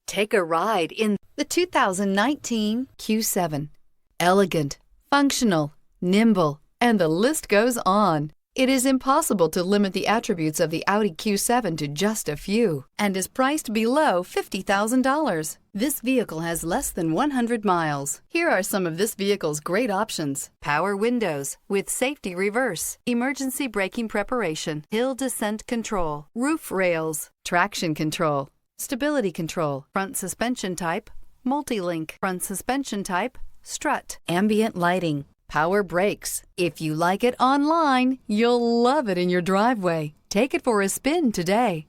Take a ride in the 2019 Q7. Elegant, functional, nimble, and the list goes on. It is impossible to limit the attributes of the Audi Q7 to just a few, and is priced below $50,000. This vehicle has less than 100 miles. Here are some of this vehicle's great options: power windows with safety reverse, emergency braking preparation, hill descent control, roof rails, traction control, stability control, front suspension type, multi-link, front suspension type, strut, ambient lighting, power brakes. If you like it online, you'll love it in your driveway. Take it for a spin today.